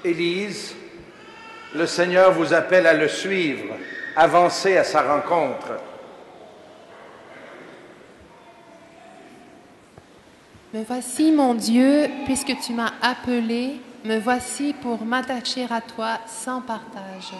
Élise, le Seigneur vous appelle à le suivre, avancez à sa rencontre. Me voici, mon Dieu, puisque tu m'as appelé, me voici pour m'attacher à toi sans partage.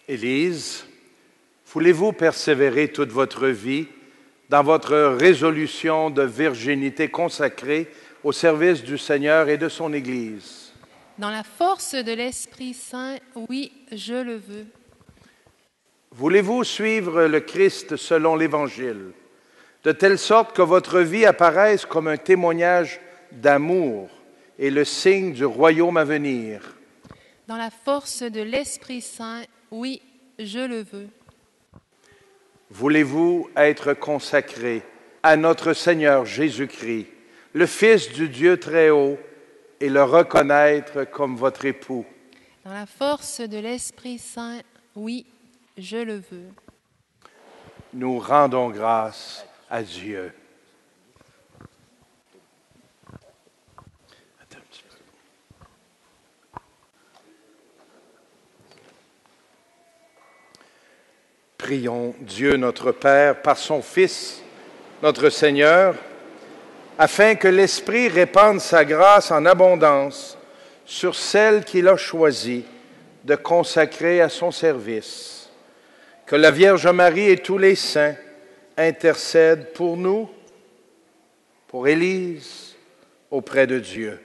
Élise, voulez-vous persévérer toute votre vie dans votre résolution de virginité consacrée au service du Seigneur et de son Église? Dans la force de l'Esprit Saint, oui, je le veux. Voulez-vous suivre le Christ selon l'Évangile, de telle sorte que votre vie apparaisse comme un témoignage d'amour et le signe du royaume à venir? Dans la force de l'Esprit Saint, oui, je le veux. Voulez-vous être consacré à notre Seigneur Jésus-Christ, le Fils du Dieu très haut, et le reconnaître comme votre époux? Dans la force de l'Esprit Saint, oui, je le veux. Nous rendons grâce à Dieu. Prions Dieu notre Père par son Fils, notre Seigneur, afin que l'Esprit répande sa grâce en abondance sur celle qu'il a choisie de consacrer à son service. Que la Vierge Marie et tous les saints intercèdent pour nous, pour Élise, auprès de Dieu.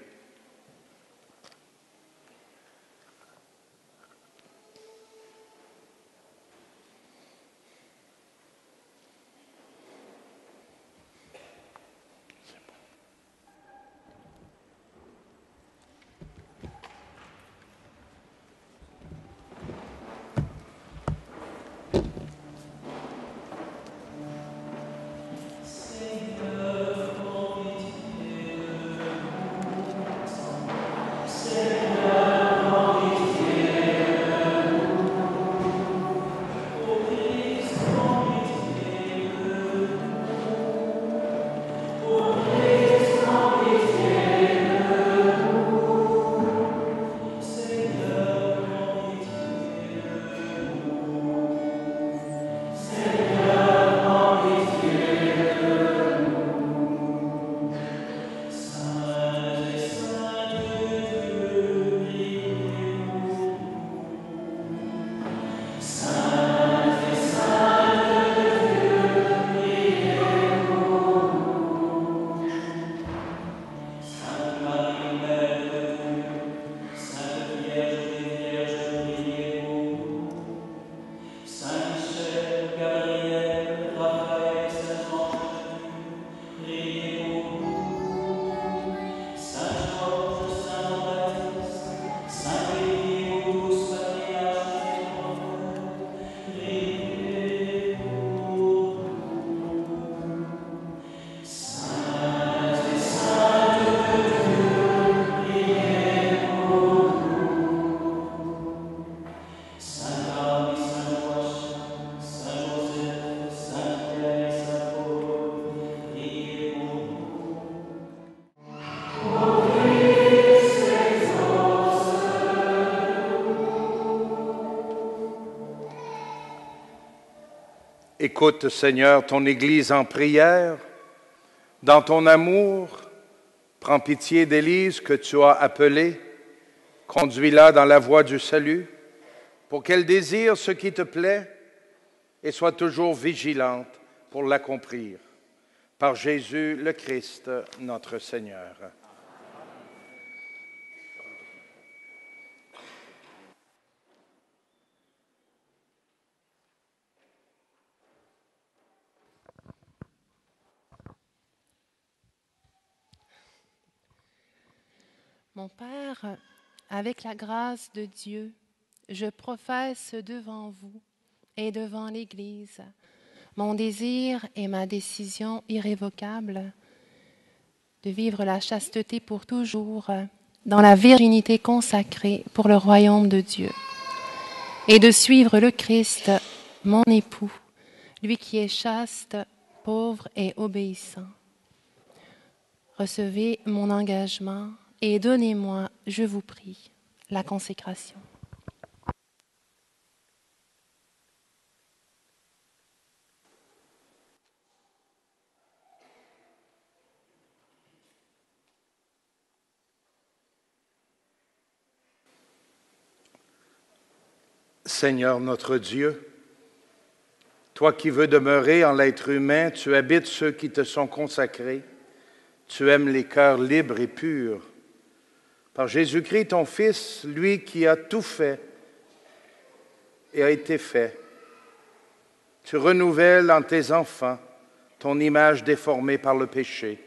Écoute, Seigneur, ton Église en prière. Dans ton amour, prends pitié d'Élise que tu as appelée. Conduis-la dans la voie du salut, pour qu'elle désire ce qui te plaît et soit toujours vigilante pour l'accomplir. Par Jésus le Christ, notre Seigneur. Mon Père, avec la grâce de Dieu, je professe devant vous et devant l'Église mon désir et ma décision irrévocable de vivre la chasteté pour toujours dans la virginité consacrée pour le royaume de Dieu et de suivre le Christ, mon époux, lui qui est chaste, pauvre et obéissant. Recevez mon engagement et donnez-moi, je vous prie, la consécration. Seigneur notre Dieu, toi qui veux demeurer en l'être humain, tu habites ceux qui te sont consacrés. Tu aimes les cœurs libres et purs. Par Jésus-Christ, ton Fils, lui qui a tout fait et a été fait, tu renouvelles en tes enfants ton image déformée par le péché.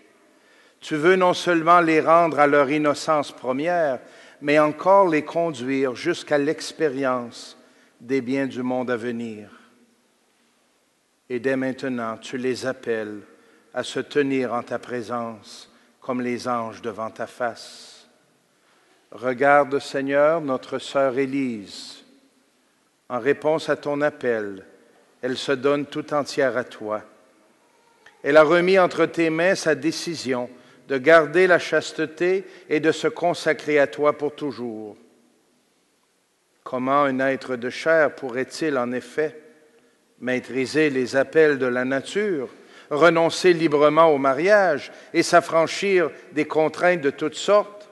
Tu veux non seulement les rendre à leur innocence première, mais encore les conduire jusqu'à l'expérience des biens du monde à venir. Et dès maintenant, tu les appelles à se tenir en ta présence comme les anges devant ta face. Regarde, Seigneur, notre sœur Élise. En réponse à ton appel, elle se donne tout entière à toi. Elle a remis entre tes mains sa décision de garder la chasteté et de se consacrer à toi pour toujours. Comment un être de chair pourrait-il, en effet, maîtriser les appels de la nature, renoncer librement au mariage et s'affranchir des contraintes de toutes sortes?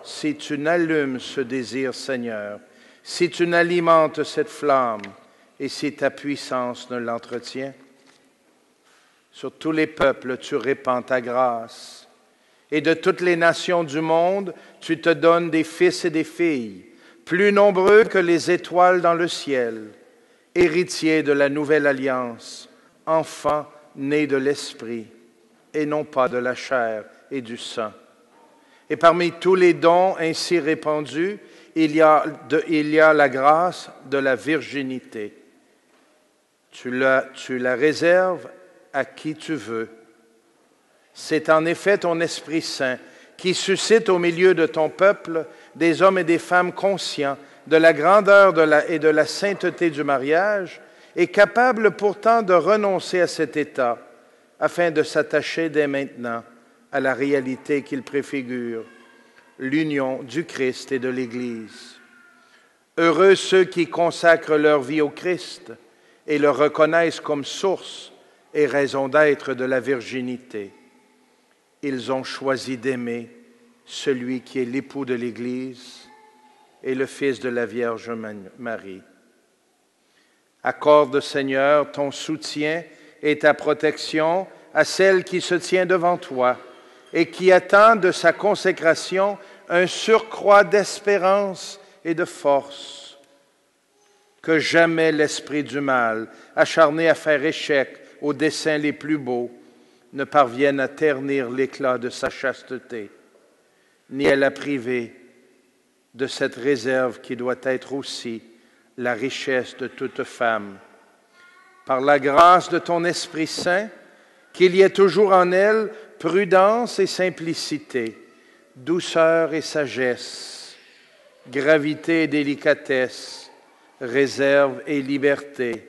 Si tu n'allumes ce désir, Seigneur, si tu n'alimentes cette flamme et si ta puissance ne l'entretient, sur tous les peuples tu répands ta grâce et de toutes les nations du monde tu te donnes des fils et des filles, plus nombreux que les étoiles dans le ciel, héritiers de la nouvelle alliance, enfants nés de l'Esprit et non pas de la chair et du sang. Et parmi tous les dons ainsi répandus, il y a la grâce de la virginité. Tu la réserves à qui tu veux. C'est en effet ton Esprit Saint qui suscite au milieu de ton peuple des hommes et des femmes conscients de la grandeur et de la sainteté du mariage et capables pourtant de renoncer à cet état afin de s'attacher dès maintenant à la réalité qu'il préfigure, l'union du Christ et de l'Église. Heureux ceux qui consacrent leur vie au Christ et le reconnaissent comme source et raison d'être de la virginité. Ils ont choisi d'aimer celui qui est l'époux de l'Église et le Fils de la Vierge Marie. Accorde, Seigneur, ton soutien et ta protection à celle qui se tient devant toi et qui attend de sa consécration un surcroît d'espérance et de force. Que jamais l'esprit du mal, acharné à faire échec aux desseins les plus beaux, ne parvienne à ternir l'éclat de sa chasteté, ni à la priver de cette réserve qui doit être aussi la richesse de toute femme. Par la grâce de ton Esprit Saint, qu'il y ait toujours en elle prudence et simplicité, douceur et sagesse, gravité et délicatesse, réserve et liberté,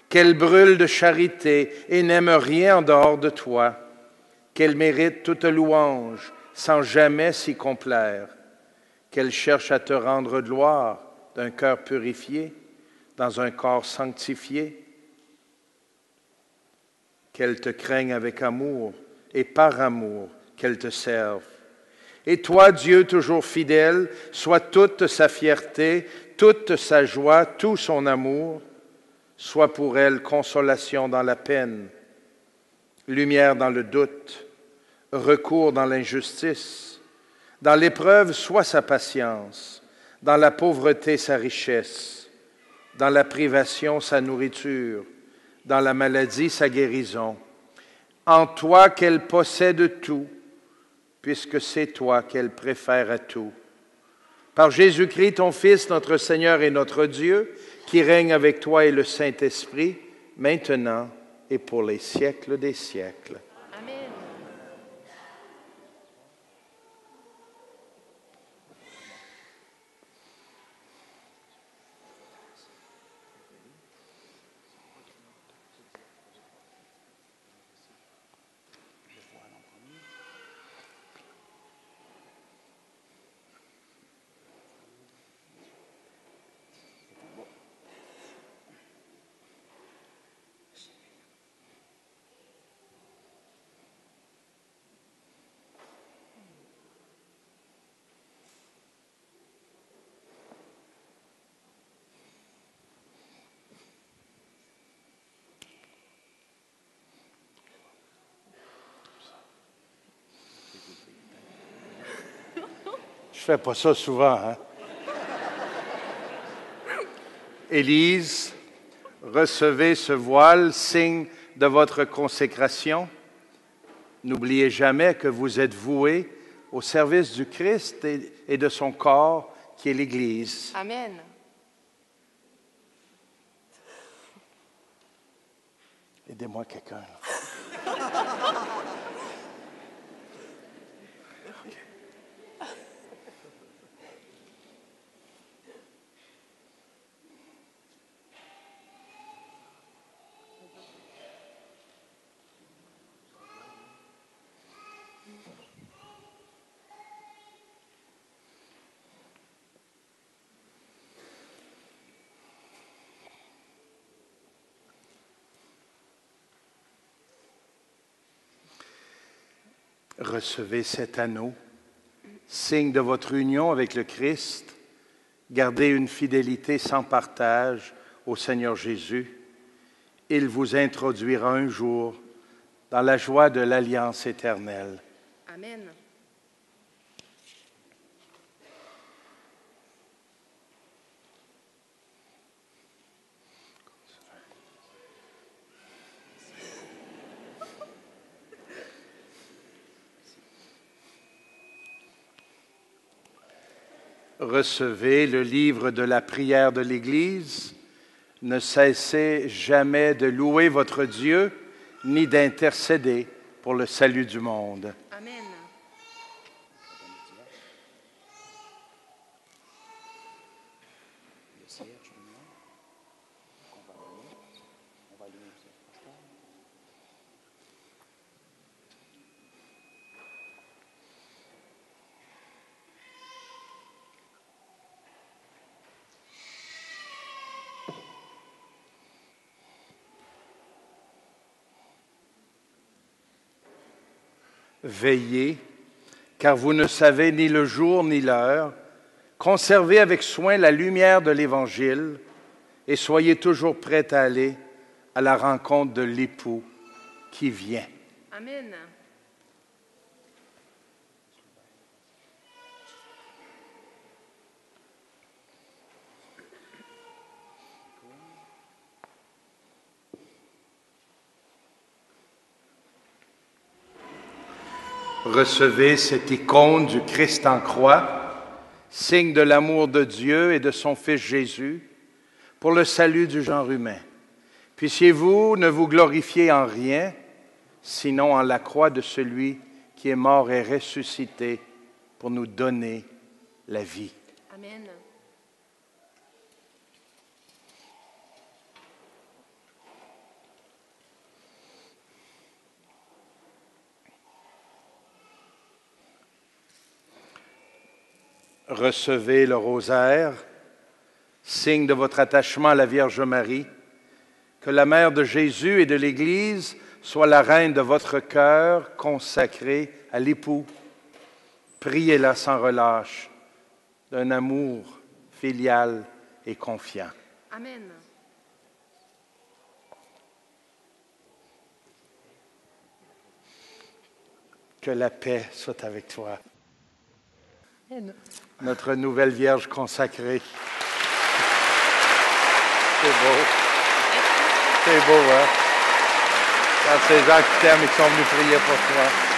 qu'elle brûle de charité et n'aime rien en dehors de toi, qu'elle mérite toute louange sans jamais s'y complaire, qu'elle cherche à te rendre gloire d'un cœur purifié, dans un corps sanctifié, qu'elles te craignent avec amour et par amour qu'elles te servent. Et toi, Dieu toujours fidèle, sois toute sa fierté, toute sa joie, tout son amour, sois pour elles consolation dans la peine, lumière dans le doute, recours dans l'injustice. Dans l'épreuve, sois sa patience, dans la pauvreté, sa richesse, dans la privation, sa nourriture, dans la maladie, sa guérison. En toi qu'elle possède tout, puisque c'est toi qu'elle préfère à tout. Par Jésus-Christ, ton Fils, notre Seigneur et notre Dieu, qui règne avec toi et le Saint-Esprit, maintenant et pour les siècles des siècles. Amen. Je ne fais pas ça souvent, hein? Élise, recevez ce voile, signe de votre consécration. N'oubliez jamais que vous êtes voués au service du Christ et de son corps, qui est l'Église. Amen. Aidez-moi quelqu'un, là. Recevez cet anneau, signe de votre union avec le Christ. Gardez une fidélité sans partage au Seigneur Jésus. Il vous introduira un jour dans la joie de l'alliance éternelle. Amen. Recevez le livre de la prière de l'Église. Ne cessez jamais de louer votre Dieu, ni d'intercéder pour le salut du monde. Amen. Veillez, car vous ne savez ni le jour ni l'heure. Conservez avec soin la lumière de l'Évangile et soyez toujours prêts à aller à la rencontre de l'époux qui vient. Amen. Recevez cette icône du Christ en croix, signe de l'amour de Dieu et de son Fils Jésus, pour le salut du genre humain. Puissiez-vous ne vous glorifier en rien, sinon en la croix de celui qui est mort et ressuscité pour nous donner la vie. Amen. Recevez le rosaire, signe de votre attachement à la Vierge Marie. Que la Mère de Jésus et de l'Église soit la reine de votre cœur consacré à l'époux. Priez-la sans relâche, d'un amour filial et confiant. Amen. Que la paix soit avec toi. Amen. Notre nouvelle Vierge consacrée. C'est beau. C'est beau, hein? Quand ces gens qui t'aiment et qui sont venus prier pour toi.